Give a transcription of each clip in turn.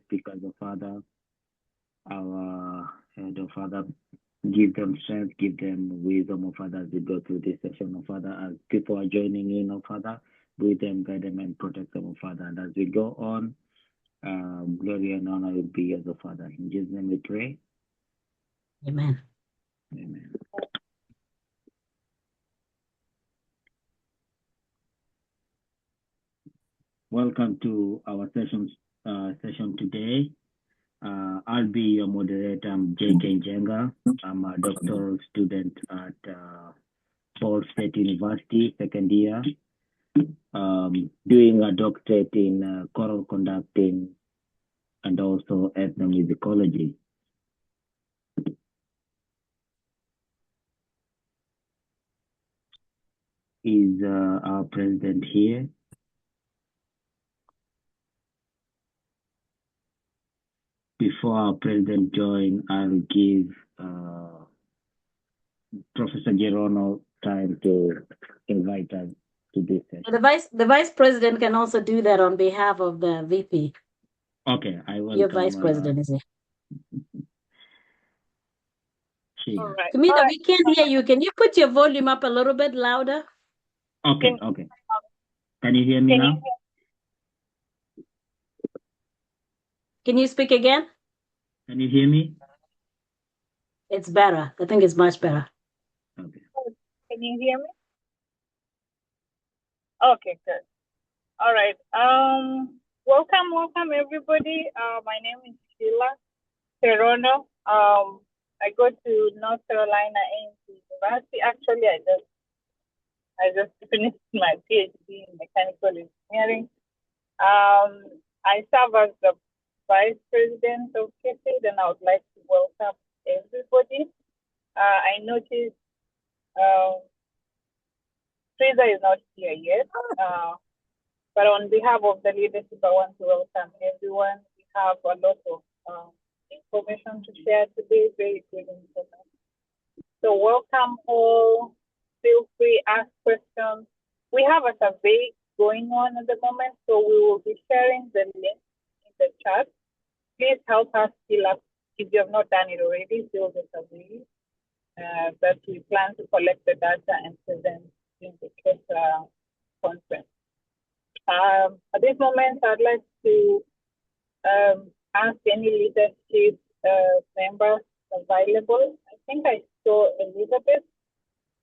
speakers, oh Father, our head, oh Father. Give them strength, give them wisdom, oh Father, as we go through this session, oh Father, as people are joining in, oh Father, with them, guide them, and protect them, oh Father. And as we go on, glory and honor will be yours, oh Father. In Jesus' name we pray. Amen. Amen. Welcome to our session today. I'll be your moderator. I'm J.K. Njenga. I'm a doctoral student at Ball State University, second year, doing a doctorate in choral conducting and also ethnomusicology. Is our president here? Before our president join, I'll give Professor Jerono time to invite us to this session. The vice president can also do that on behalf of the VP. Okay, I will. Your vice president is here. All right. Kimita, we can't hear you. Can you put your volume up a little bit louder? Okay, okay. Can you hear me now? Can you speak again? Can you hear me? It's better. I think it's much better. Okay. Can you hear me? Okay, good. All right. Welcome everybody. My name is Sheila Jerono. I go to North Carolina A&T University. Actually, I just finished my Ph.D. in mechanical engineering. I serve as the vice president of KESID, and I would like to welcome everybody. I noticed Trizah is not here yet, but on behalf of the leadership, I want to welcome everyone. We have a lot of information to share today, very good information. So welcome all. Feel free, ask questions. We have a survey going on at the moment, so we will be sharing the link in the chat. Please help us fill up, if you have not done it already, fill the survey that we plan to collect the data and present in the conference. At this moment, I'd like to ask any leadership members available. I think I saw Elizabeth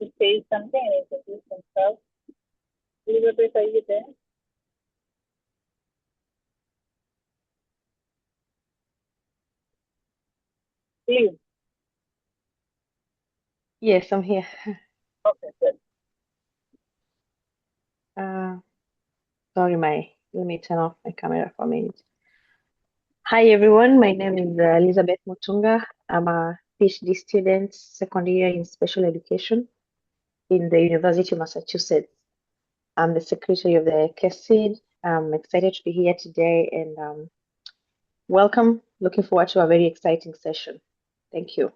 to say something and introduce themselves. Elizabeth, are you there? Please. Yes, I'm here. Okay, good. Sorry, let me turn off my camera for a minute. Hi, everyone. My name is Elizabeth Mutunga. I'm a Ph.D. student, second year in special education in the University of Massachusetts. I'm the secretary of the KESID. I'm excited to be here today and welcome. Looking forward to a very exciting session. Thank you.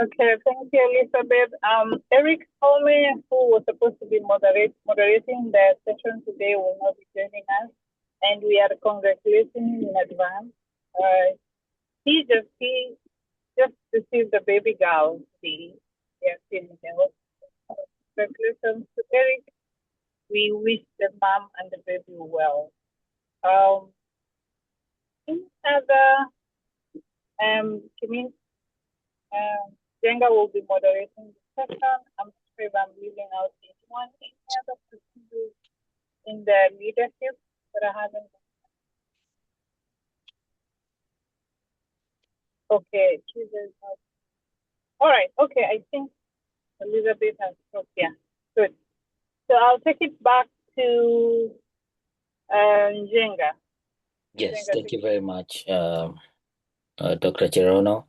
Okay, thank you, Elizabeth. Eric Holme, who was supposed to be moderating the session today, will not be joining us, and we are congratulating him in advance. He just received the baby girl. Congratulations to Eric. We wish the mom and the baby well. Njenga will be moderating the session. I'm sure if I'm leaving out anyone, any other person in the leadership that I haven't. Okay, all right. Okay, I think Elizabeth has talked. Yeah, good. So I'll take it back to Njenga. Yes, thank you very much, Dr. Jerono.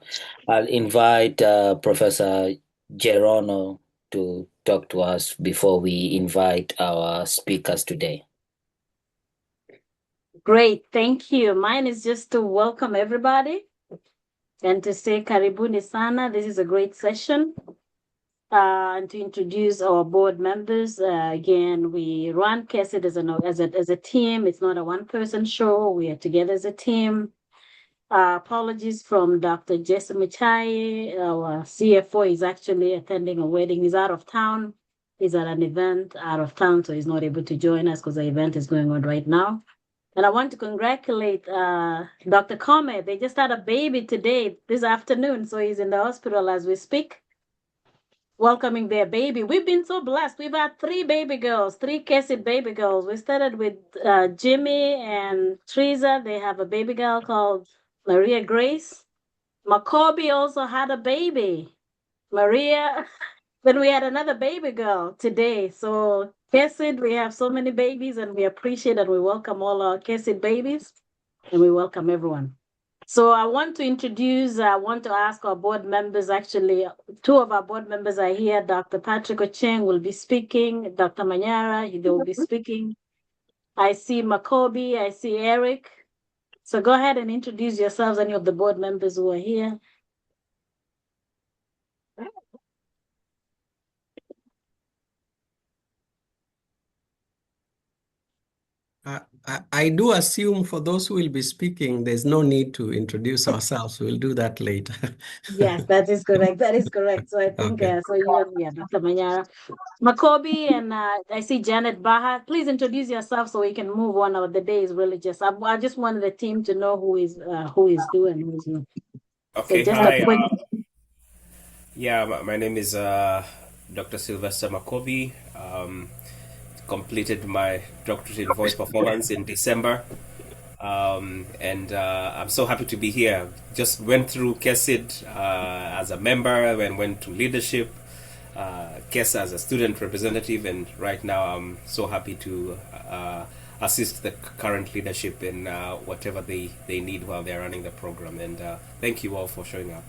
I'll invite Professor Jerono to talk to us before we invite our speakers today. Great, thank you. Mine is just to welcome everybody and to say karibuni sana. This is a great session. and to introduce our board members. Again, we run KESID as a team. It's not a one-person show. We are together as a team. Apologies from Dr. Jesse Michai. Our CFO is actually attending a wedding. He's out of town. He's at an event out of town, so he's not able to join us because the event is going on right now. And I want to congratulate Dr. Kome. They just had a baby today, this afternoon, so he's in the hospital as we speak, welcoming their baby. We've been so blessed. We've had 3 baby girls, 3 KESID baby girls. We started with Jimmy and Trizah. They have a baby girl called Maria Grace. Makobi also had a baby, Maria. Then we had another baby girl today. So KESID, we have so many babies, and we appreciate and we welcome all our KESID babies, and we welcome everyone. So I want to ask our board members, actually, 2 of our board members are here. Dr. Patrick Ochieng will be speaking. Dr. Manyara, they will be speaking. I see Makobi, I see Eric. So go ahead and introduce yourselves, any of the board members who are here. I do assume for those who will be speaking, there's no need to introduce ourselves. We'll do that later. Yes, that is correct. That is correct. So I think, Okay. Dr. Manyara. Makobi and I see Janet Baha. Please introduce yourself so we can move on. The day is really just, I just wanted the team to know who is doing, who's not. Okay, So just hi. a quick. My name is Dr. Sylvester Makobi. Completed my doctorate in voice performance in December. And I'm so happy to be here. Just went through KESID as a member and went to leadership, KESA as a student representative, and right now I'm so happy to assist the current leadership in whatever they need while they're running the program. And thank you all for showing up.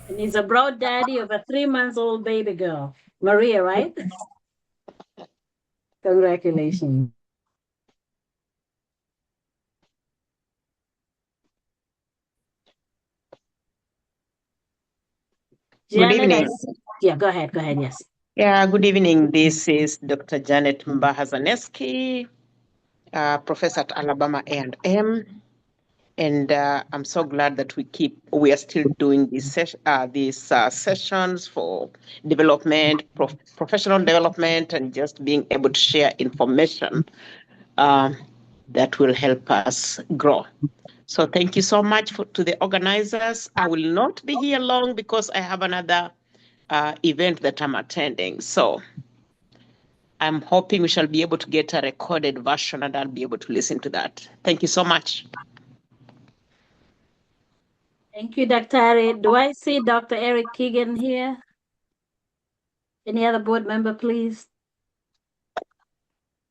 And he's a proud daddy of a 3-month-old baby girl, Maria, right? Congratulations. Janet, good evening. Go ahead, yes. Yeah, good evening. This is Dr. Janet Mbahazaneski, professor at Alabama A&M. And I'm so glad that we are still doing these sessions for development, professional development, and just being able to share information that will help us grow. So thank you so much to the organizers. I will not be here long because I have another event that I'm attending. So I'm hoping we shall be able to get a recorded version and I'll be able to listen to that. Thank you so much. Thank you, Dr. Ari. Do I see Dr. Eric Keegan here? Any other board member, please?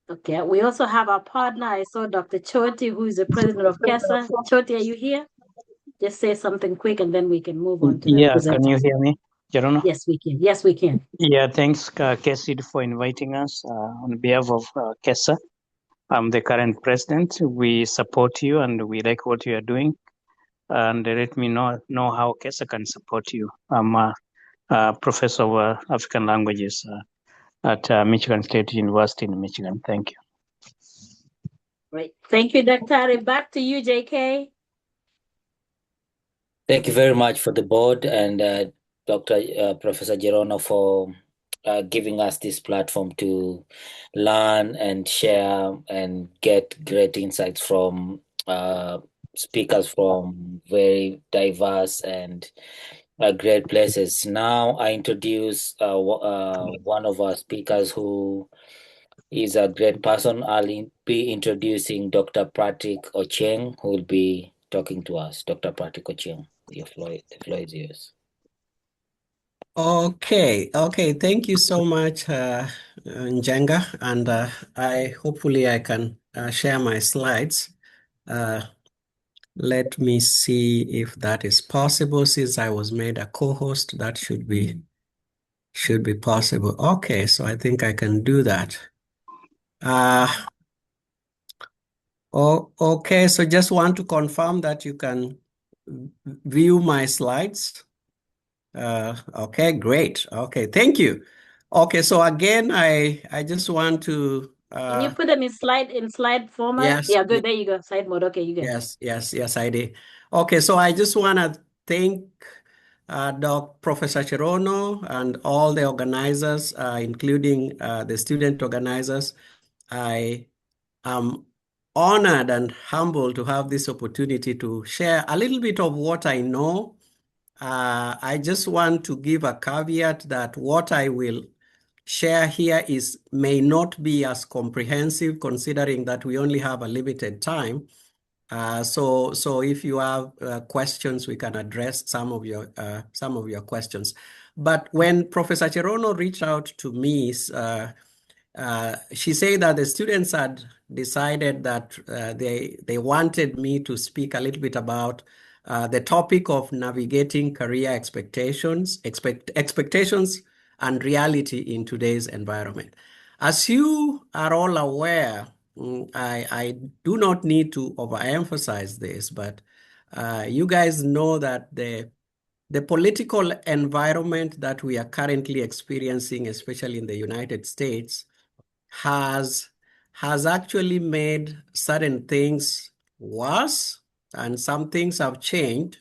Okay, we also have our partner. I saw Dr. Choti, who is the president of KESA. Choti, are you here? Just say something quick and then we can move on to the can you hear me, Jerono? Yes, we can. Yes, we can. Yeah, thanks, KESID, for inviting us on behalf of KESA. I'm the current president. We support you and we like what you are doing. And let me know how KESA can support you. I'm a professor of African languages at Michigan State University in Michigan. Thank you. Great. Thank you, Dr. Ari. Back to you, JK. Thank you very much for the board and Professor Jerono for giving us this platform to learn and share and get great insights from speakers from very diverse and great places. Now I introduce one of our speakers who is a great person. I'll be introducing Dr. Patrick Ochieng, who will be talking to us. Dr. Patrick Ochieng, the floor is yours. Okay. Thank you so much, Njenga. And hopefully I can share my slides. Let me see if that is possible. Since I was made a co-host, that should be possible. Okay, so I think I can do that. Okay, so just want to confirm that you can view my slides. Okay, great. Okay, thank you. Okay, so again, I just want to Can you put them in slide format? yes, Yeah, good. There you go. Slide mode. Okay, you go. yes, I did. Okay, so I just want to thank Professor Jerono and all the organizers, including the student organizers. I am honored and humbled to have this opportunity to share a little bit of what I know. I just want to give a caveat that what I will share here may not be as comprehensive, considering that we only have a limited time. So if you have questions, we can address some of your questions. But when Professor Cherono reached out to me, she said that the students had decided that they wanted me to speak a little bit about the topic of navigating career expectations and reality in today's environment. As you are all aware, I do not need to overemphasize this, but you guys know that the political environment that we are currently experiencing, especially in the United States, has actually made certain things worse, and some things have changed.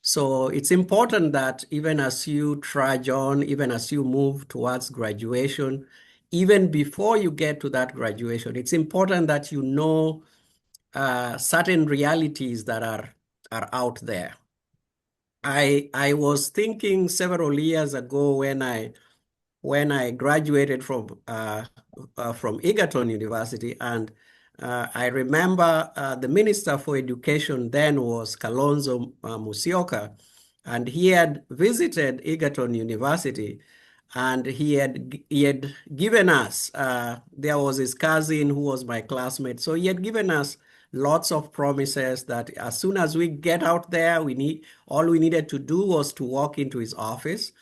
So it's important that even as you trudge on, even as you move towards graduation, even before you get to that graduation, it's important that you know certain realities that are out there. I was thinking several years ago when I graduated from Egerton University, and I remember the Minister for Education then was Kalonzo Musyoka, and he had visited Egerton University, and he had given us, there was his cousin who was my classmate, so he had given us lots of promises that as soon as we get out there, all we needed to do was to walk into his office,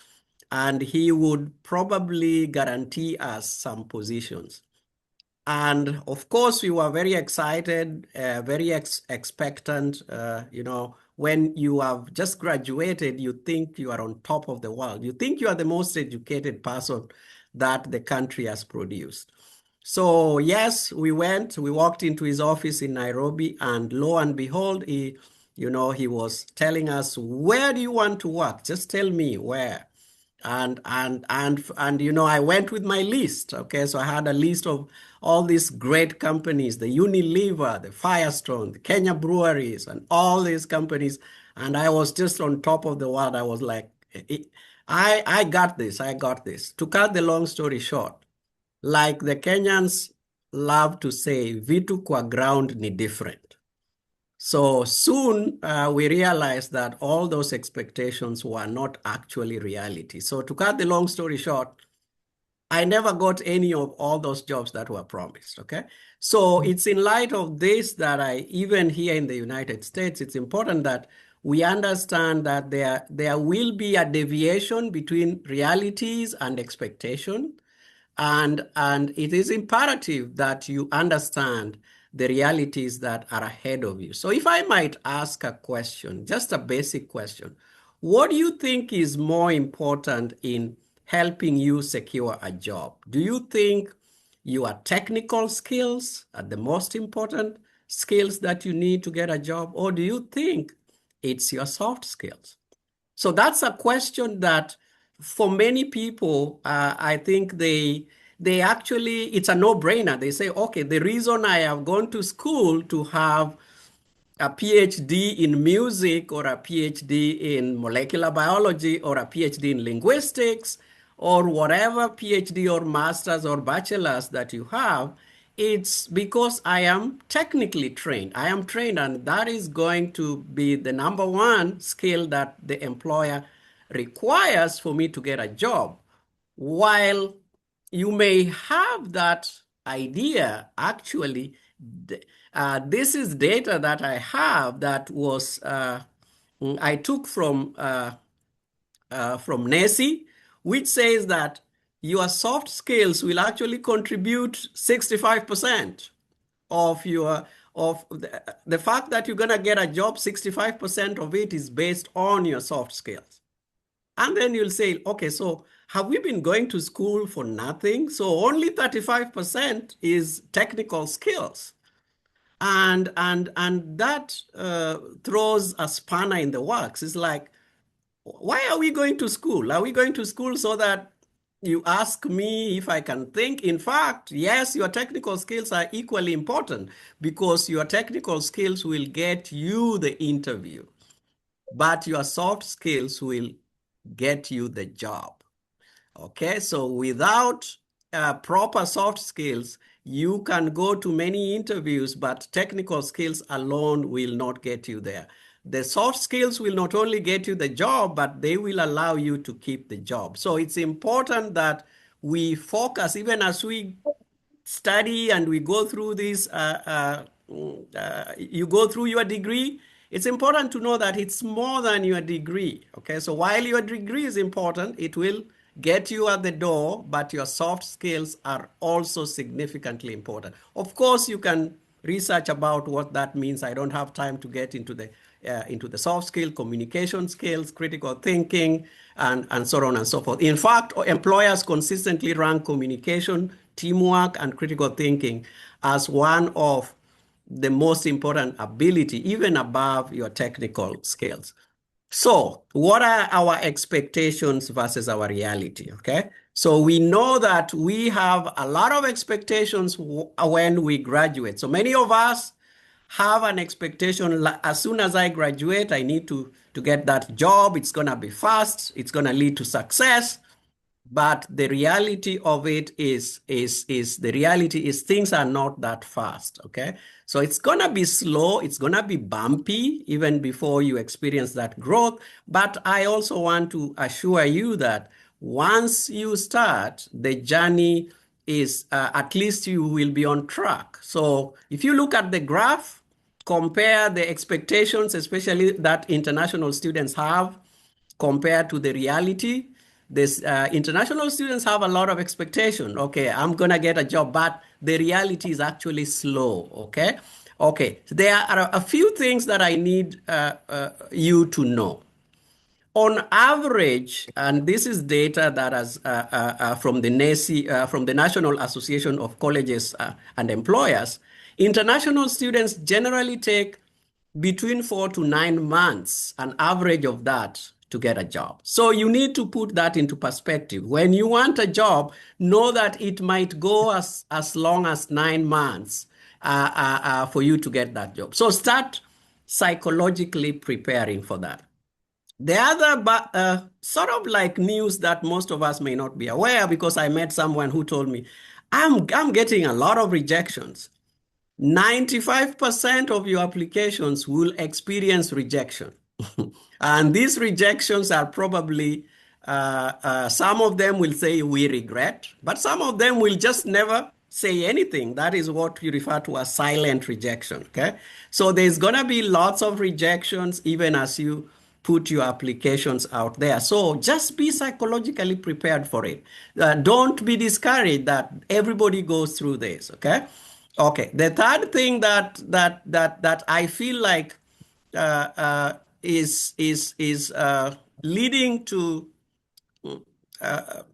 and he would probably guarantee us some positions. And of course, we were very excited, very expectant. When you have just graduated, you think you are on top of the world. You think you are the most educated person that the country has produced. So yes, we walked into his office in Nairobi, and lo and behold, he was telling us, where do you want to work? Just tell me where. And I went with my list. Okay, so I had a list of all these great companies, the Unilever, the Firestone, the Kenya Breweries, and all these companies. And I was just on top of the world. I was like, I got this. To cut the long story short, like the Kenyans love to say, vitu kwa ground ni different. So soon we realized that all those expectations were not actually reality. So to cut the long story short, I never got any of all those jobs that were promised, okay? So it's in light of this that even here in the United States, it's important that we understand that there will be a deviation between realities and expectation. And it is imperative that you understand the realities that are ahead of you. So if I might ask a question, just a basic question, what do you think is more important in helping you secure a job? Do you think your technical skills are the most important skills that you need to get a job, or do you think it's your soft skills? So that's a question that for many people, I think it's a no-brainer. They say, okay, the reason I have gone to school to have a PhD in music or a PhD in molecular biology or a PhD in linguistics or whatever PhD or master's or bachelor's that you have, it's because I am technically trained. I am trained, and that is going to be the number one skill that the employer requires for me to get a job. While you may have that idea, actually, this is data that I have that was I took from NESI, which says that your soft skills will actually contribute 65% of the fact that you're going to get a job. 65% of it is based on your soft skills. And then you'll say, okay, so have we been going to school for nothing? So only 35% is technical skills. And that throws a spanner in the works. It's like, why are we going to school? Are we going to school so that you ask me if I can think? In fact, yes, your technical skills are equally important because your technical skills will get you the interview, but your soft skills will get you the job. Okay, so without proper soft skills, you can go to many interviews, but technical skills alone will not get you there. The soft skills will not only get you the job, but they will allow you to keep the job. So it's important that we focus, even as we study and we go through this, you go through your degree, it's important to know that it's more than your degree. Okay, so while your degree is important, it will get you at the door, but your soft skills are also significantly important. Of course, you can research about what that means. I don't have time to get into the soft skill, communication skills, critical thinking, and so on and so forth. In fact, employers consistently rank communication, teamwork, and critical thinking as one of the most important ability, even above your technical skills. So what are our expectations versus our reality, okay? So we know that we have a lot of expectations when we graduate. So many of us have an expectation, as soon as I graduate, I need to get that job. It's gonna be fast. It's gonna lead to success. But the reality of it is things are not that fast, okay? So it's gonna be slow, it's gonna be bumpy even before you experience that growth. But I also want to assure you that once you start, the journey is, at least you will be on track. So if you look at the graph, compare the expectations, especially that international students have, compared to the reality. This international students have a lot of expectation. Okay, I'm gonna get a job, but the reality is actually slow. Okay, there are a few things that I need you to know. On average, and this is data that is from the NACI, from the National Association of Colleges and Employers, international students generally take between 4 to 9 months, an average of that, to get a job. So you need to put that into perspective. When you want a job, know that it might go as long as 9 months for you to get that job. So start psychologically preparing for that. The other sort of like news that most of us may not be aware, because I met someone who told me, I'm getting a lot of rejections. 95% of your applications will experience rejection. And these rejections are probably, some of them will say we regret, but some of them will just never say anything. That is what you refer to as silent rejection, okay? So there's gonna be lots of rejections even as you put your applications out there. So just be psychologically prepared for it. Don't be discouraged that everybody goes through this, okay? Okay, the third thing that I feel like is leading to the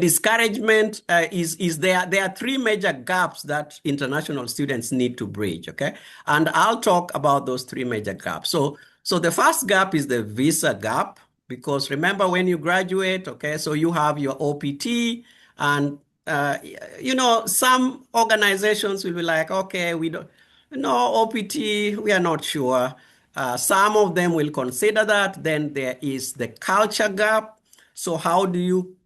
discouragement is there are three major gaps that international students need to bridge, okay? And I'll talk about those three major gaps. So the first gap is the visa gap, because remember when you graduate, okay, so you have your OPT, and you know, some organizations will be like, okay, we don't, no, OPT, we are not sure. Some of them will consider that. Then there is the culture gap. So how do you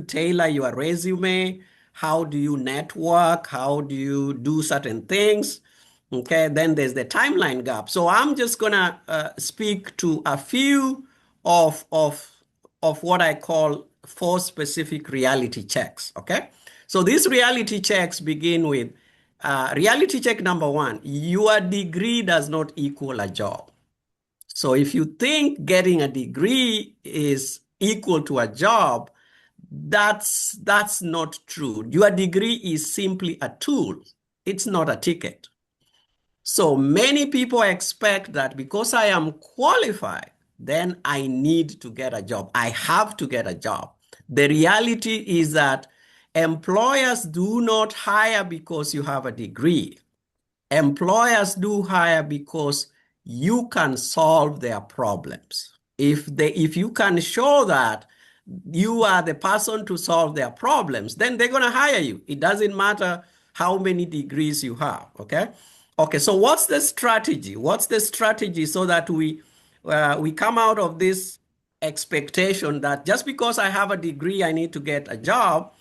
tailor your resume? How do you network? How do you do certain things? Okay, then there's the timeline gap. So I'm just gonna speak to a few of what I call 4 specific reality checks, okay? So these reality checks begin with reality check number 1, your degree does not equal a job. So if you think getting a degree is equal to a job, that's not true. Your degree is simply a tool. It's not a ticket. So many people expect that because I am qualified, then I need to get a job. I have to get a job. The reality is that employers do not hire because you have a degree. Employers do hire because you can solve their problems. If you can show that you are the person to solve their problems, then they're going to hire you. It doesn't matter how many degrees you have, okay? Okay, so what's the strategy? What's the strategy so that we come out of this expectation that just because I have a degree, I need to get a job?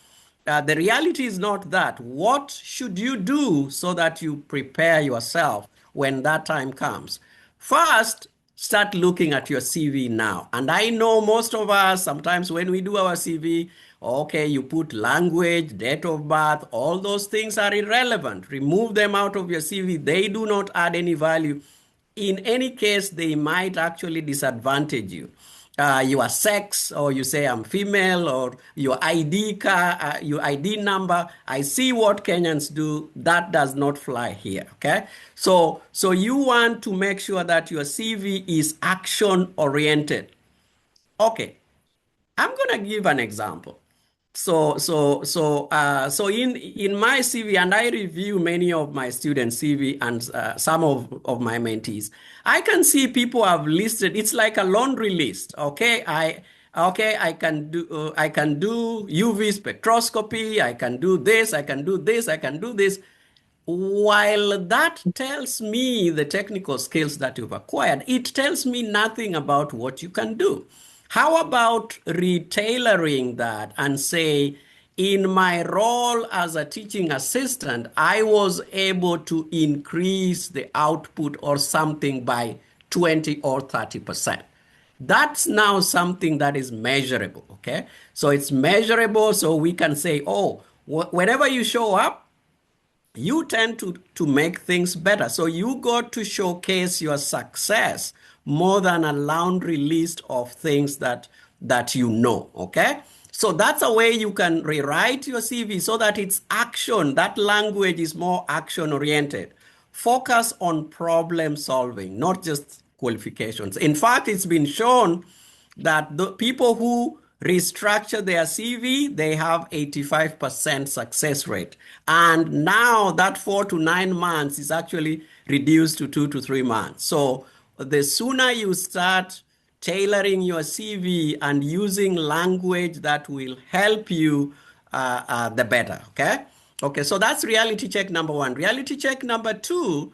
The reality is not that. What should you do so that you prepare yourself when that time comes? First, start looking at your CV now. And I know most of us, sometimes when we do our CV, okay, you put language, date of birth, all those things are irrelevant. Remove them out of your CV. They do not add any value. In any case, they might actually disadvantage you. Your sex, or you say I'm female, or your your ID number. I see what Kenyans do. That does not fly here. Okay, so you want to make sure that your CV is action oriented. Okay, I'm gonna give an example. So in my CV, and I review many of my students' CV and some of my mentees, I can see people have listed. It's like a laundry list. Okay, I can do UV spectroscopy. I can do this. I can do this. I can do this. While that tells me the technical skills that you've acquired, it tells me nothing about what you can do. How about retailoring that and say, in my role as a teaching assistant, I was able to increase the output or something by 20 or 30%. That's now something that is measurable, okay? So it's measurable, so we can say, oh, whenever you show up, you tend to make things better. So you got to showcase your success more than a laundry list of things that you know, okay? So that's a way you can rewrite your CV so that it's action. That language is more action oriented. Focus on problem solving, not just qualifications. In fact, it's been shown that the people who restructure their CV, they have 85% success rate. And now that 4 to 9 months is actually reduced to 2 to 3 months. So the sooner you start tailoring your CV and using language that will help you, the better, okay? Okay, so that's reality check number 1. Reality check number 2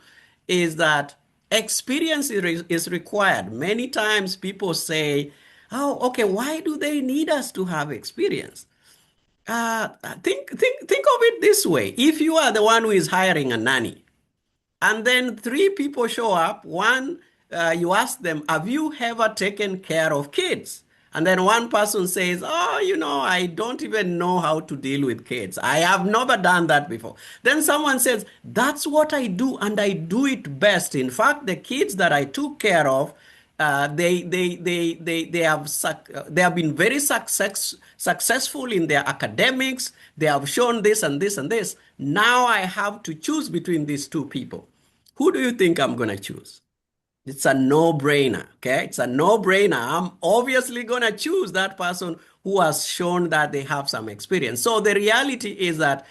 is that experience is required. Many times people say, oh, okay, why do they need us to have experience? Think of it this way. If you are the one who is hiring a nanny, and then 3 people show up, one, you ask them, have you ever taken care of kids? And then one person says, oh, I don't even know how to deal with kids. I have never done that before. Then someone says, that's what I do, and I do it best. In fact, the kids that I took care of, they have been very successful in their academics. They have shown this and this and this. Now I have to choose between these 2 people. Who do you think I'm going to choose? It's a no-brainer, okay? It's a no-brainer. I'm obviously going to choose that person who has shown that they have some experience. So the reality is that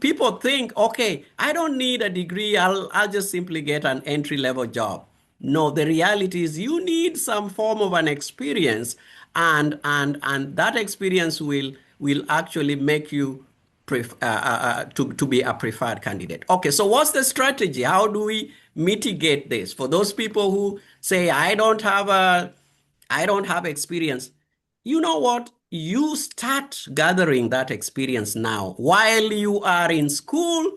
people think, okay, I don't need a degree. I'll just simply get an entry-level job. No, the reality is you need some form of an experience, and that experience will actually make you to be a preferred candidate. Okay, so what's the strategy? How do we mitigate this? For those people who say, I don't have experience, you know what? You start gathering that experience now. While you are in school,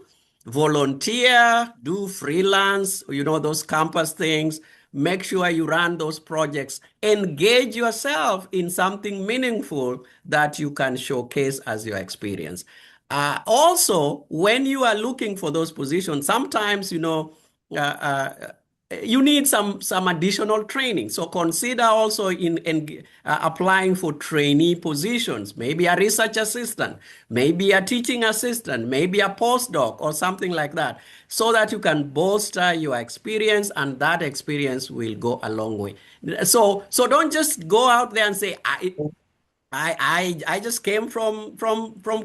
volunteer, do freelance, those campus things. Make sure you run those projects. Engage yourself in something meaningful that you can showcase as your experience. Also, when you are looking for those positions, sometimes, you need some additional training. So consider also in applying for trainee positions, maybe a research assistant, maybe a teaching assistant, maybe a postdoc or something like that, so that you can bolster your experience, and that experience will go a long way. So don't just go out there and say, I just came from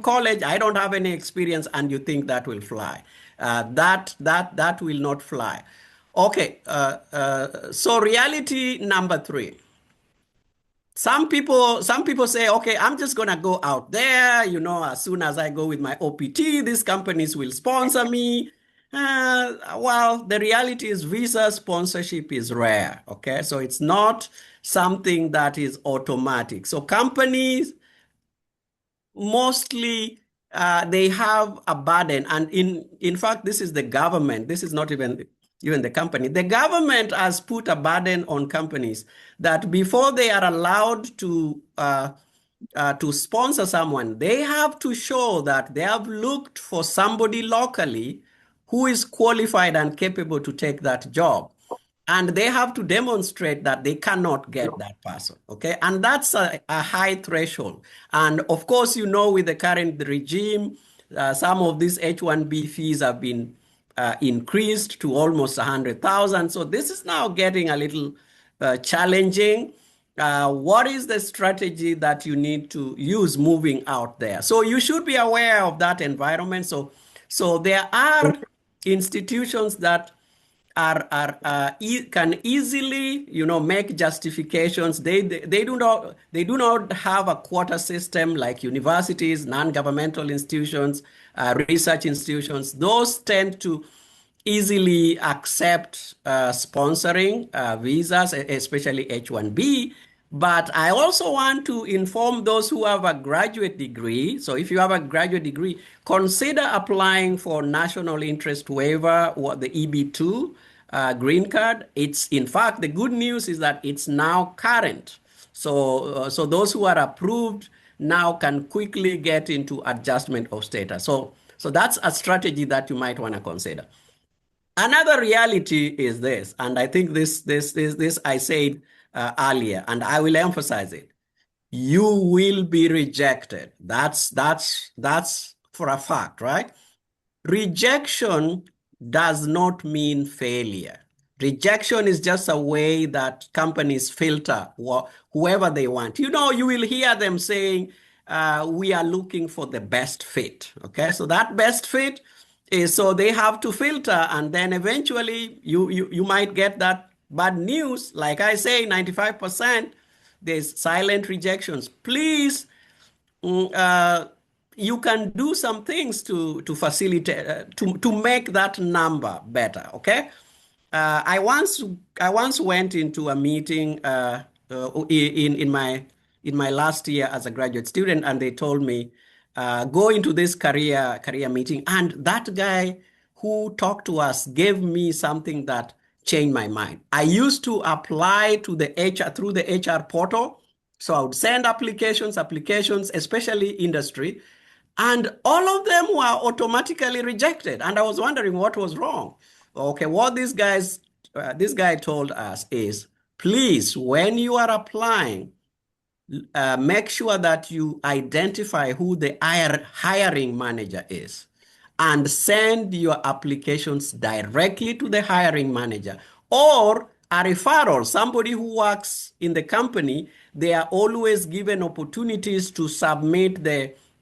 college. I don't have any experience, and you think that will fly. That will not fly. Okay. So reality number 3. Some people say, okay, I'm just gonna go out there. As soon as I go with my OPT, these companies will sponsor me. Well, the reality is visa sponsorship is rare. Okay, so it's not something that is automatic. So companies mostly they have a burden, and in fact, this is the government. This is not even the company. The government has put a burden on companies that before they are allowed to sponsor someone, they have to show that they have looked for somebody locally who is qualified and capable to take that job. And they have to demonstrate that they cannot get that person, okay? And that's a high threshold. And of course, with the current regime, some of these H-1B fees have been increased to almost 100,000. So this is now getting a little challenging. What is the strategy that you need to use moving out there? So you should be aware of that environment. So there are institutions that can easily make justifications. They do not have a quota system like universities, non-governmental institutions, research institutions. Those tend to easily accept sponsoring visas, especially H-1B. But I also want to inform those who have a graduate degree. So if you have a graduate degree, consider applying for national interest waiver or the EB2 green card. It's, in fact, the good news is that it's now current. So those who are approved now can quickly get into adjustment of status. So that's a strategy that you might want to consider. Another reality is this, and I think this I said earlier, and I will emphasize it. You will be rejected. That's for a fact, right? Rejection does not mean failure. Rejection is just a way that companies filter whoever they want. You will hear them saying, we are looking for the best fit. Okay, so that best fit is, so they have to filter, and then eventually you might get that bad news. Like I say, 95%, there's silent rejections. Please, you can do some things to facilitate, to make that number better, okay? I once went into a meeting in my last year as a graduate student, and they told me, go into this career meeting. And that guy who talked to us gave me something that changed my mind. I used to apply to the HR through the HR portal. So I would send applications, especially industry, and all of them were automatically rejected. And I was wondering what was wrong. Okay, what this guy told us is, please, when you are applying, make sure that you identify who the hiring manager is and send your applications directly to the hiring manager, or a referral, somebody who works in the company. They are always given opportunities to submit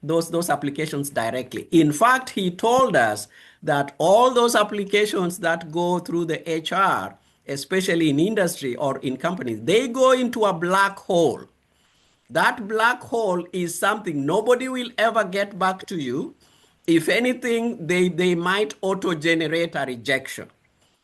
those applications directly. In fact, he told us that all those applications that go through the HR, especially in industry or in companies, they go into a black hole. That black hole is something nobody will ever get back to you. If anything, they might auto-generate a rejection.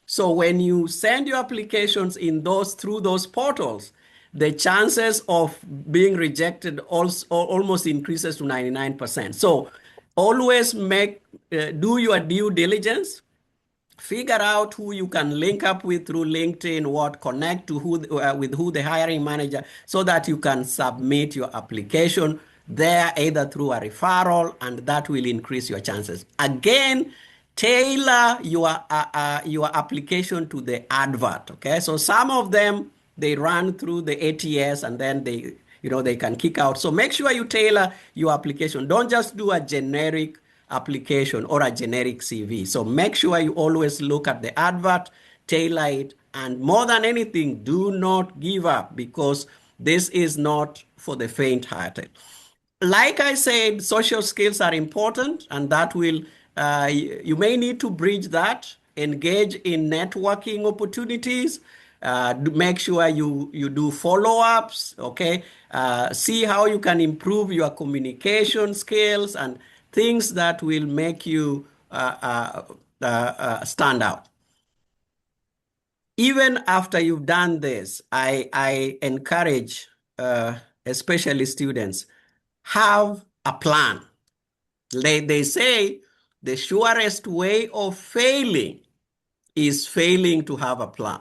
So when you send your applications through those portals, the chances of being rejected also almost increases to 99%. So always do your due diligence. Figure out who you can link up with through LinkedIn, connect to with who the hiring manager, so that you can submit your application there, either through a referral, and that will increase your chances. Again, tailor your application to the advert. Okay, so some of them they run through the ATS and then they can kick out. So make sure you tailor your application. Don't just do a generic application or a generic CV. So make sure you always look at the advert, tailor it, and more than anything, do not give up, because this is not for the faint-hearted. Like I said, social skills are important, and that will, you may need to bridge that, engage in networking opportunities, make sure you do follow-ups, okay? See how you can improve your communication skills and things that will make you stand out. Even after you've done this, I encourage, especially students, have a plan. They say the surest way of failing is failing to have a plan.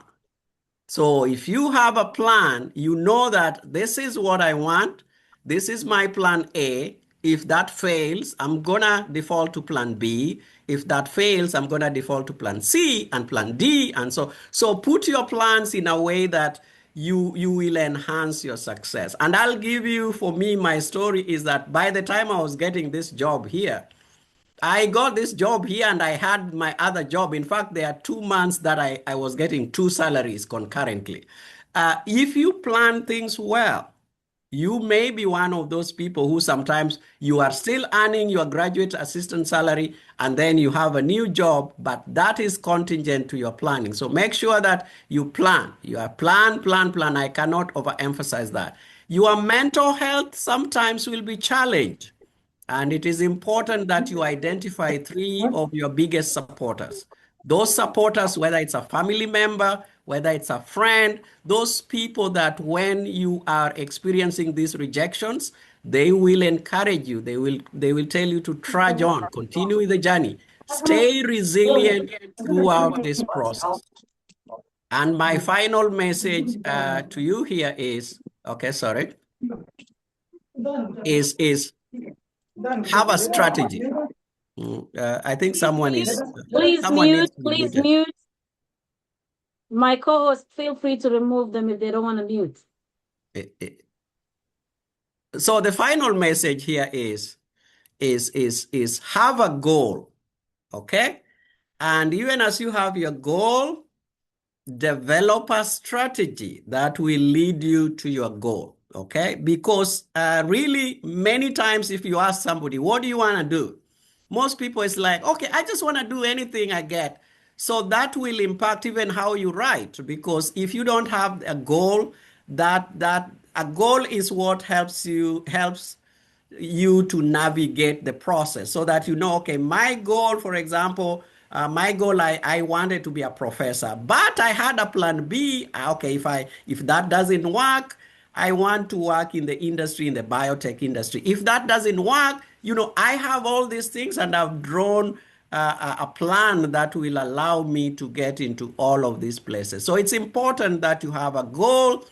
So if you have a plan, you know that this is what I want. This is my plan A. If that fails, I'm gonna default to plan B. If that fails, I'm gonna default to plan C and plan D. And so put your plans in a way that you will enhance your success. And I'll give you, for me, my story is that by the time I was getting this job here, I got this job here and I had my other job. In fact, there are 2 months that I was getting 2 salaries concurrently. If you plan things well, you may be one of those people who sometimes you are still earning your graduate assistant salary and then you have a new job, but that is contingent to your planning. So make sure that you plan. You are plan. I cannot overemphasize that. Your mental health sometimes will be challenged. And it is important that you identify 3 of your biggest supporters. Those supporters, whether it's a family member, whether it's a friend, those people that when you are experiencing these rejections, they will encourage you. They will tell you to trudge on, continue with the journey, stay resilient throughout this process. And my final message to you here is, is have a strategy. I think someone needs to be muted. Mute. My co-host, feel free to remove them if they don't want to mute. So the final message here is have a goal, okay? And even as you have your goal, develop a strategy that will lead you to your goal, okay? Because really, many times if you ask somebody, what do you want to do? Most people is like, okay, I just want to do anything I get. So that will impact even how you write, because if you don't have a goal, that a goal is what helps you to navigate the process, so that you know, okay, my goal, for example, my goal, I wanted to be a professor, but I had a plan B. Okay, if that doesn't work, I want to work in the industry, in the biotech industry. If that doesn't work, I have all these things and I've drawn a plan that will allow me to get into all of these places. So it's important that you have a goal,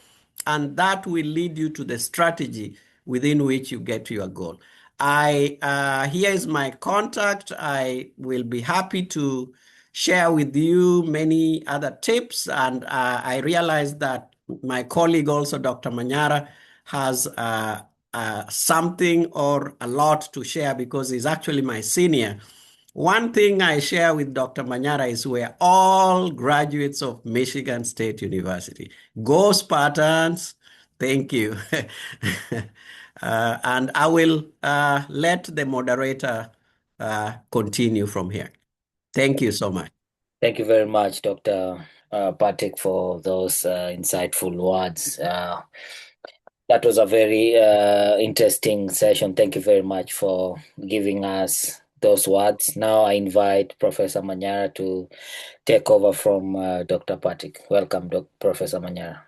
and that will lead you to the strategy within which you get to your goal. Here is my contact. I will be happy to share with you many other tips. And I realize that my colleague also, Dr. Manyara, has something or a lot to share because he's actually my senior. One thing I share with Dr. Manyara is we're all graduates of Michigan State University. Go Spartans! Thank you. And I will let the moderator continue from here. Thank you so much. Thank you very much, Dr. Patrick, for those insightful words. That was a very interesting session. Thank you very much for giving us those words. Now I invite Professor Manyara to take over from Dr. Patrick. Welcome, Professor Manyara.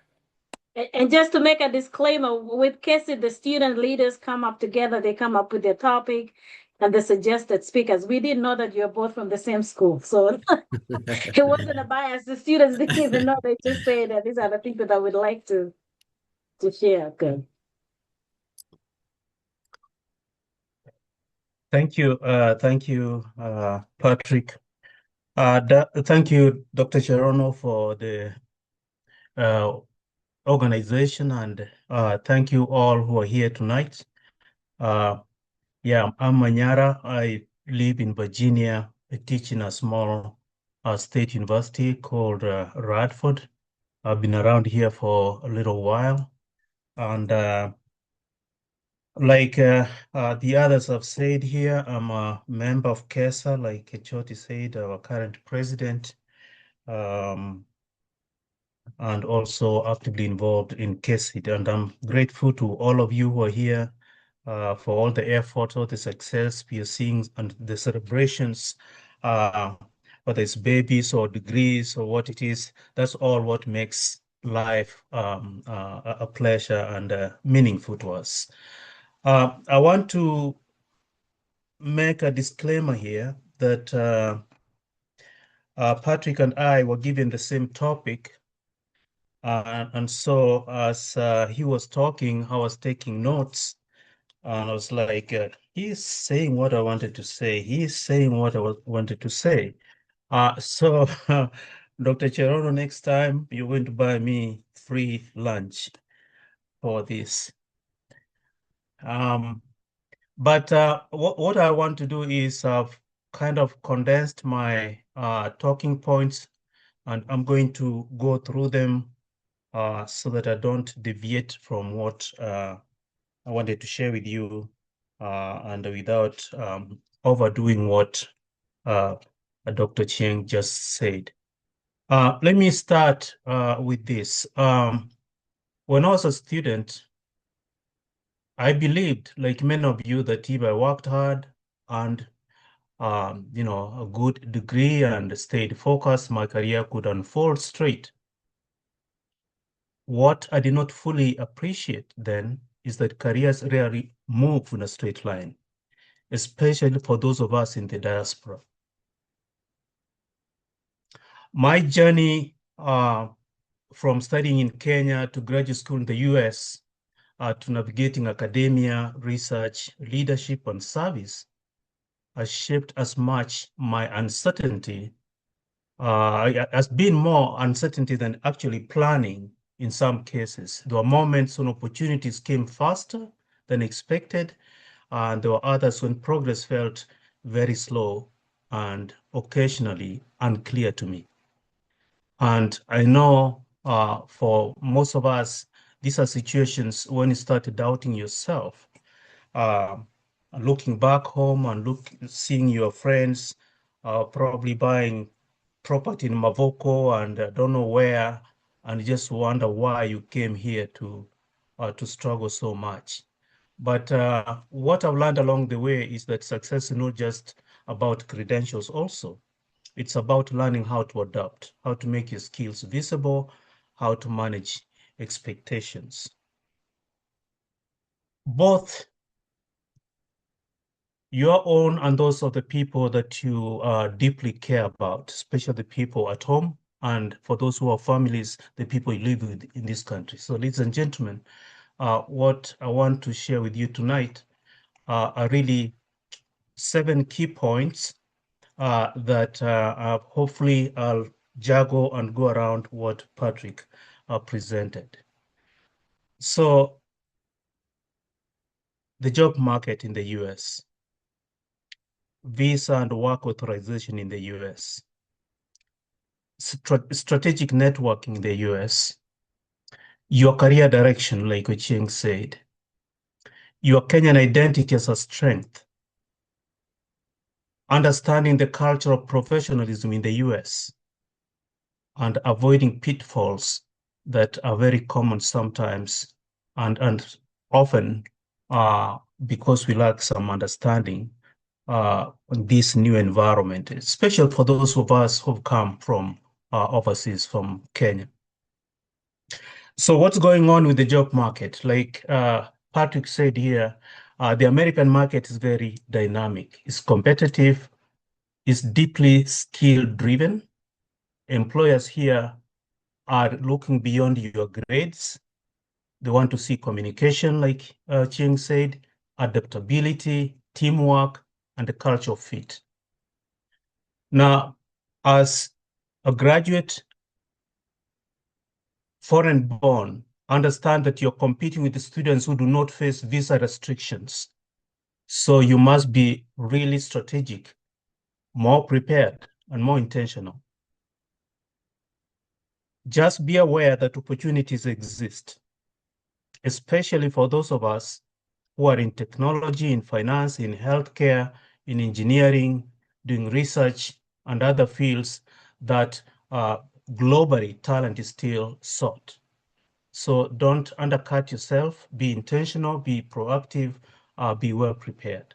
And just to make a disclaimer, with KESID, the student leaders come up together, they come up with their topic and the suggested speakers. We didn't know that you're both from the same school. So it wasn't a bias. The students didn't even know. They just say that these are the people that we'd like to share. Good. Thank you, Patrick. Thank you, Dr. Jerono, for the organization, and thank you all who are here tonight. Yeah, I'm Manyara. I live in Virginia. I teach in a small state university called Radford. I've been around here for a little while, and like the others have said here, I'm a member of KESA, like Choti said, our current president. And also actively involved in KESID. And I'm grateful to all of you who are here for all the effort, all the success we are seeing, and the celebrations, whether it's babies or degrees or what it is. That's all what makes life a pleasure and meaningful to us. I want to make a disclaimer here that Patrick and I were given the same topic. And so as he was talking, I was taking notes, and I was like, he's saying what I wanted to say. He's saying what I wanted to say. So Dr. Cherono, next time you're going to buy me free lunch for this. But what I want to do is kind of condensed my talking points, and I'm going to go through them so that I don't deviate from what I wanted to share with you and without overdoing what Dr. Chieng just said. Let me start with this. When I was a student, I believed, like many of you, that if I worked hard and a good degree and stayed focused, my career could unfold straight. What I did not fully appreciate then is that careers rarely move in a straight line, especially for those of us in the diaspora. My journey from studying in Kenya to graduate school in the US to navigating academia, research, leadership, and service has shaped as much my uncertainty, has been more uncertainty than actually planning. In some cases, there were moments when opportunities came faster than expected, and there were others when progress felt very slow and occasionally unclear to me. And I know for most of us, these are situations when you start doubting yourself, looking back home and seeing your friends probably buying property in Mavoko and don't know where, and just wonder why you came here to struggle so much. But what I've learned along the way is that success is not just about credentials also. It's about learning how to adapt, how to make your skills visible, how to manage expectations. Both your own and those of the people that you deeply care about, especially the people at home, and for those who are families, the people you live with in this country. So, ladies and gentlemen, what I want to share with you tonight are really 7 key points that hopefully I'll juggle and go around what Patrick presented. So, the job market in the US, visa and work authorization in the US, strategic networking in the US, your career direction, like Ochieng said, your Kenyan identity as a strength, understanding the culture of professionalism in the US, and avoiding pitfalls that are very common sometimes and often because we lack some understanding in this new environment, especially for those of us who've come from overseas, from Kenya. So what's going on with the job market? Like Patrick said here, the American market is very dynamic. It's competitive. It's deeply skill-driven. Employers here are looking beyond your grades. They want to see communication, like Chieng said, adaptability, teamwork, and the culture fit. Now, as a graduate, foreign-born, understand that you're competing with the students who do not face visa restrictions. So you must be really strategic, more prepared, and more intentional. Just be aware that opportunities exist, especially for those of us who are in technology, in finance, in healthcare, in engineering, doing research, and other fields that globally talent is still sought. So don't undercut yourself, be intentional, be proactive, be well prepared.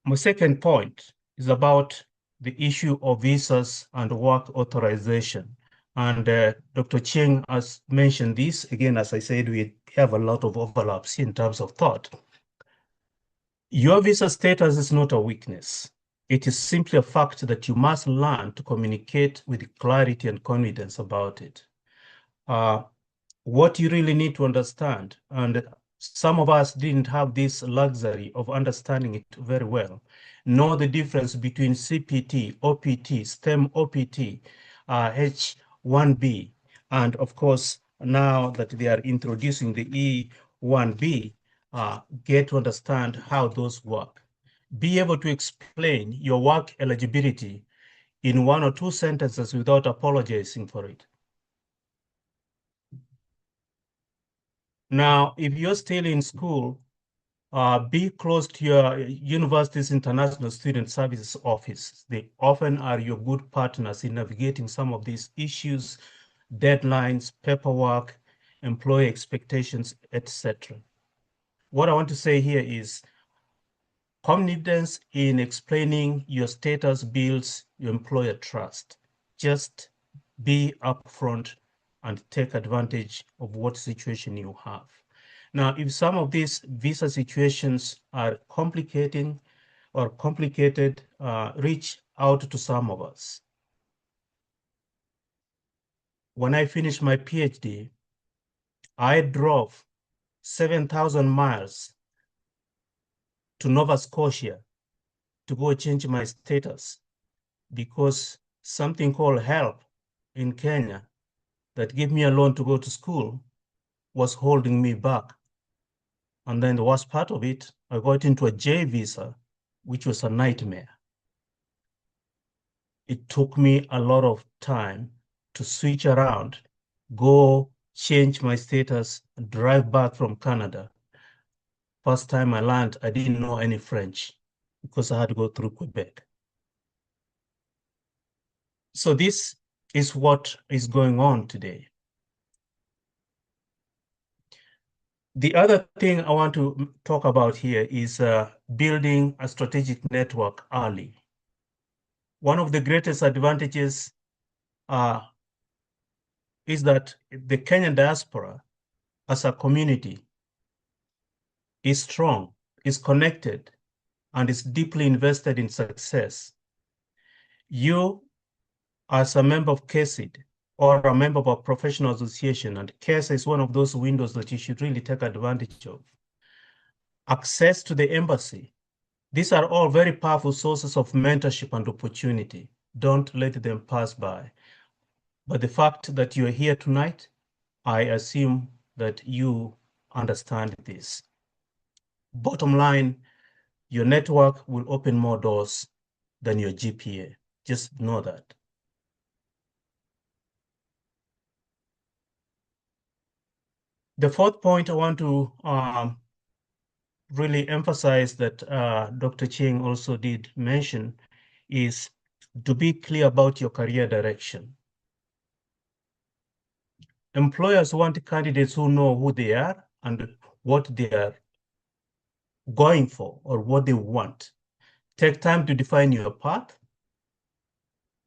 My second point is about the issue of visas and work authorization. And Dr. Cheng has mentioned this. Again, as I said, we have a lot of overlaps in terms of thought. Your visa status is not a weakness. It is simply a fact that you must learn to communicate with clarity and confidence about it. What you really need to understand, and some of us didn't have this luxury of understanding it very well, know the difference between CPT, OPT, STEM OPT, H1B, and of course, now that they are introducing the E1B, get to understand how those work. Be able to explain your work eligibility in 1 or 2 sentences without apologizing for it. Now, if you're still in school, be close to your university's International Student Services Office. They often are your good partners in navigating some of these issues, deadlines, paperwork, employee expectations, etc. What I want to say here is confidence in explaining your status builds your employer trust. Just be upfront and take advantage of what situation you have. Now, if some of these visa situations are complicated, reach out to some of us. When I finished my PhD, I drove 7,000 miles to Nova Scotia to go change my status because something called HELP in Kenya that gave me a loan to go to school was holding me back. And then the worst part of it, I got into a J visa, which was a nightmare. It took me a lot of time to switch around, go change my status, drive back from Canada. First time I learned, I didn't know any French because I had to go through Quebec. So this is what is going on today. The other thing I want to talk about here is building a strategic network early. One of the greatest advantages is that the Kenyan diaspora as a community is strong, is connected, and is deeply invested in success. You, as a member of KESID or a member of a professional association, and KESID is one of those windows that you should really take advantage of. Access to the embassy. These are all very powerful sources of mentorship and opportunity. Don't let them pass by. But the fact that you're here tonight, I assume that you understand this. Bottom line, your network will open more doors than your GPA. Just know that. The fourth point I want to really emphasize that Dr. Cheng also did mention is to be clear about your career direction. Employers want candidates who know who they are and what they are going for or what they want. Take time to define your path.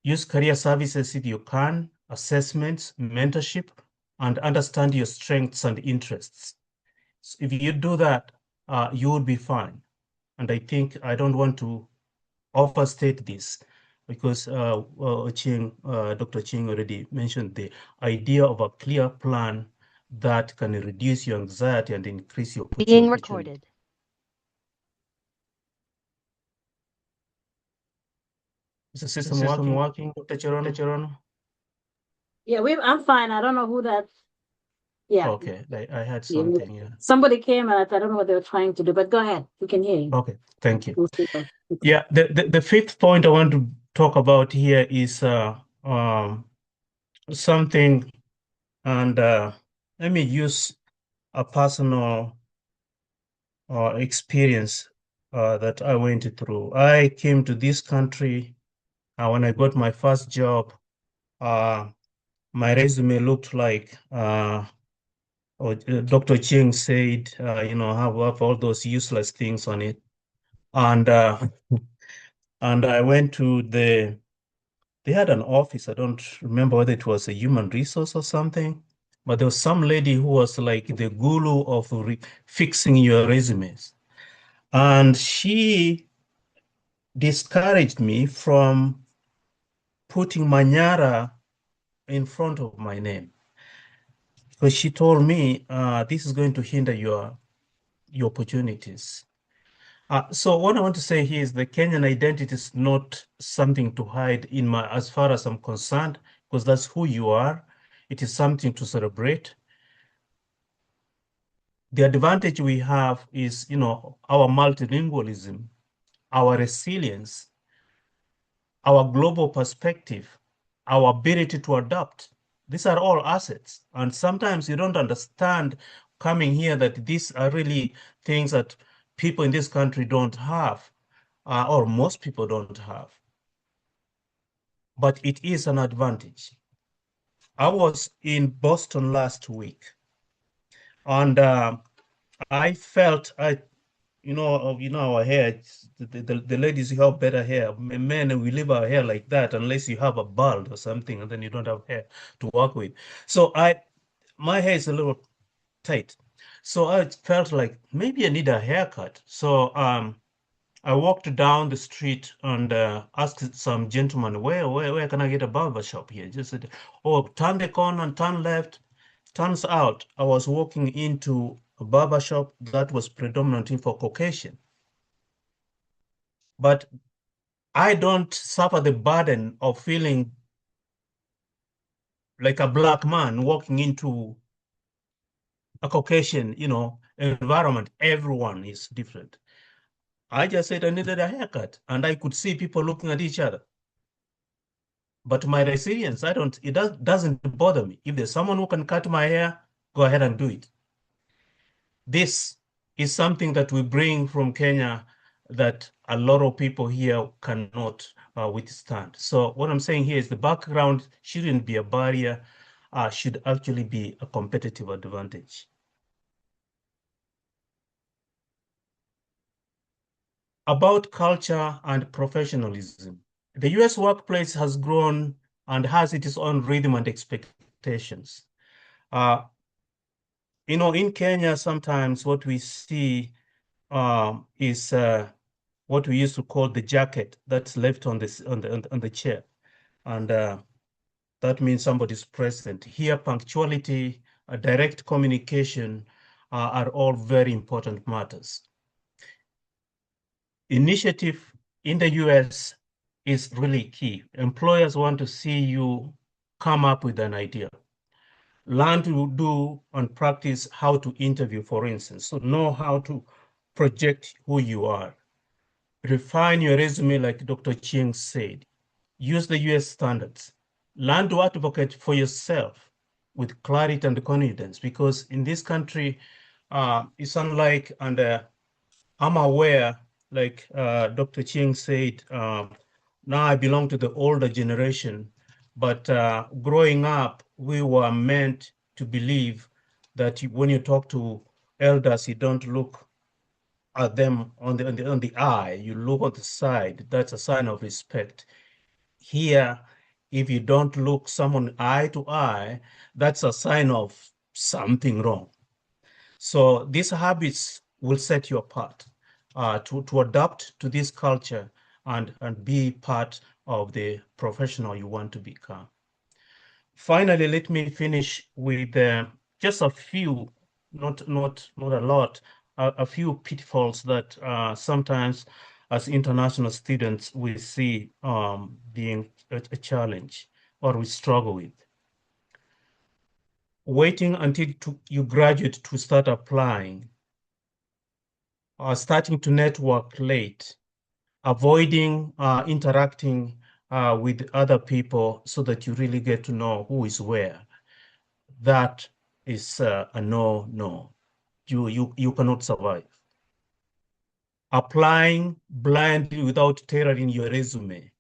Use career services if you can, assessments, mentorship, and understand your strengths and interests. So if you do that, you will be fine. And I think I don't want to overstate this because Dr. Cheng already mentioned the idea of a clear plan that can reduce your anxiety and increase your opportunity. Being recorded. Is the system working, Dr. Jerono? Yeah, I'm fine. I don't know who that. Yeah. Okay, I had something. Yeah. Somebody came and I don't know what they were trying to do, but go ahead. We can hear you. Okay, thank you. Yeah, the fifth point I want to talk about here is something, and let me use a personal experience that I went through. I came to this country when I got my first job. My resume looked like Dr. Ching said, have all those useless things on it. And and I went to they had an office. I don't remember whether it was a human resource or something, but there was some lady who was like the guru of fixing your resumes. And she discouraged me from putting Manyara in front of my name. So she told me, this is going to hinder your opportunities. So what I want to say here is the Kenyan identity is not something to hide as far as I'm concerned, because that's who you are. It is something to celebrate. The advantage we have is, our multilingualism, our resilience, our global perspective, our ability to adapt. These are all assets. And sometimes you don't understand coming here that these are really things that people in this country don't have, or most people don't have. But it is an advantage. I was in Boston last week, and I felt our hair, the ladies have better hair. Men, we leave our hair like that unless you have a bald or something, and then you don't have hair to work with. So my hair is a little tight. So I felt like maybe I need a haircut. So I walked down the street and asked some gentleman, where can I get a barber shop here? Just said, oh, turn the corner and turn left. Turns out I was walking into a barber shop that was predominantly for Caucasian. But I don't suffer the burden of feeling like a black man walking into a Caucasian, environment. Everyone is different. I just said I needed a haircut, and I could see people looking at each other. But my resilience, doesn't bother me. If there's someone who can cut my hair, go ahead and do it. This is something that we bring from Kenya that a lot of people here cannot withstand. So what I'm saying here is the background shouldn't be a barrier, should actually be a competitive advantage. About culture and professionalism. The US workplace has grown and has its own rhythm and expectations. In Kenya, sometimes what we see is what we used to call the jacket that's left on the chair, and that means somebody's present. Here, punctuality, direct communication are all very important matters. Initiative in the US is really key. Employers want to see you come up with an idea. Learn to do and practice how to interview, for instance. So know how to project who you are. Refine your resume like Dr. Ching said. Use the US standards. Learn to advocate for yourself with clarity and confidence, because in this country, it's unlike, and I'm aware, like Dr. Ching said, now I belong to the older generation, but growing up, we were meant to believe that when you talk to elders, you don't look at them on the eye, you look on the side. That's a sign of respect. Here, if you don't look someone eye to eye, that's a sign of something wrong. So these habits will set you apart to adapt to this culture and be part of the professional you want to become. Finally, let me finish with just a few, not a lot, a few pitfalls that sometimes as international students we see being a challenge or we struggle with. Waiting until you graduate to start applying, or starting to network late, avoiding interacting with other people so that you really get to know who is where. That is a no. You cannot survive. Applying blindly without tailoring your resume.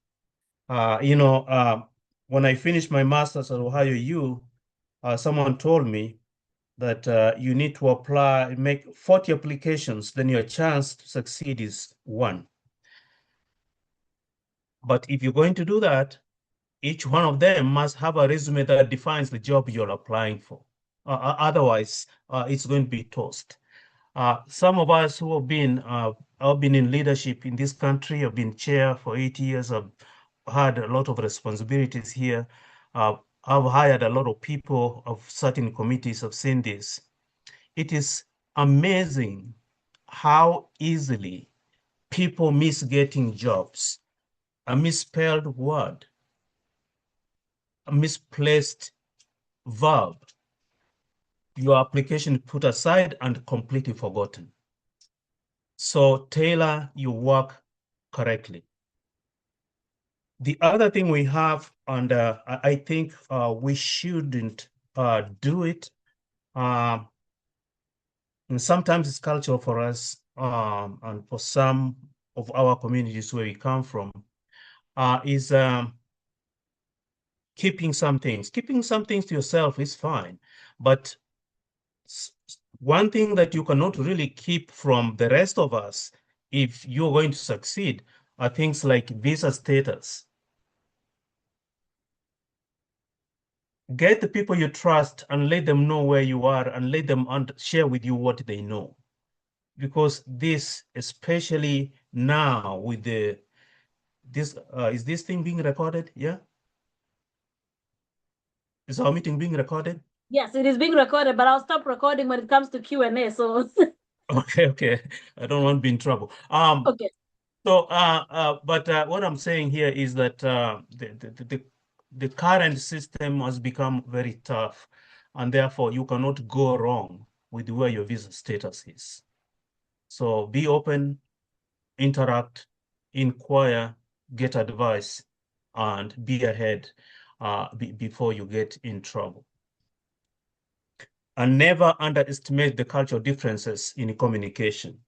When I finished my master's at Ohio U, someone told me that you need to apply, make 40 applications, then your chance to succeed is 1. But if you're going to do that, each one of them must have a resume that defines the job you're applying for. Otherwise, it's going to be tossed. Some of us who have been in leadership in this country, have been chair for 8 years, have had a lot of responsibilities here. I've hired a lot of people of certain committees, have seen this. It is amazing how easily people miss getting jobs. A misspelled word, a misplaced verb, your application put aside and completely forgotten. So tailor your work correctly. The other thing we have, and I think we shouldn't do it, and sometimes it's cultural for us, and for some of our communities where we come from, is keeping some things. Keeping some things to yourself is fine, but one thing that you cannot really keep from the rest of us, if you're going to succeed, are things like visa status. Get the people you trust and let them know where you are and let them share with you what they know. Because this, especially now with is this thing being recorded? Yeah? Is our meeting being recorded? Yes, it is being recorded, but I'll stop recording when it comes to Q&A. So Okay. I don't want to be in trouble. okay. So, but what I'm saying here is that the current system has become very tough, and therefore you cannot go wrong with where your visa status is. So be open, interact, inquire, get advice, and be ahead before you get in trouble. And never underestimate the cultural differences in communication.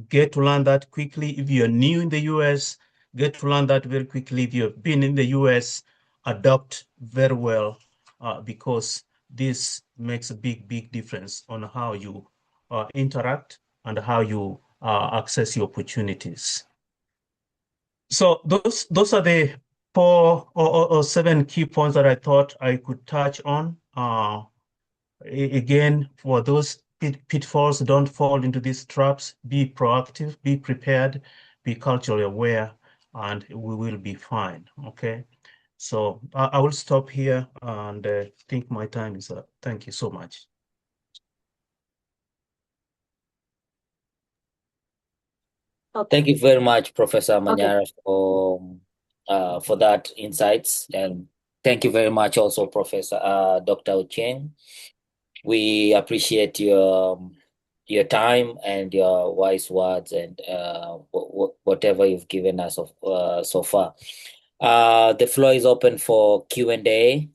Get to learn that quickly. If you're new in the US, get to learn that very quickly. If you've been in the US, adopt very well, because this makes a big difference on how you interact and how you access your opportunities. So those are the 4 or 7 key points that I thought I could touch on. Again, for those pitfalls, don't fall into these traps. Be proactive, be prepared, be culturally aware, and we will be fine. Okay. So I will stop here and think my time is up. Thank you so much. Okay. Thank you very much, Professor Manyara, for that insights, and thank you very much also, Professor Dr. Ochieng. We appreciate your time and your wise words and whatever you've given us so far. The floor is open for Q&A.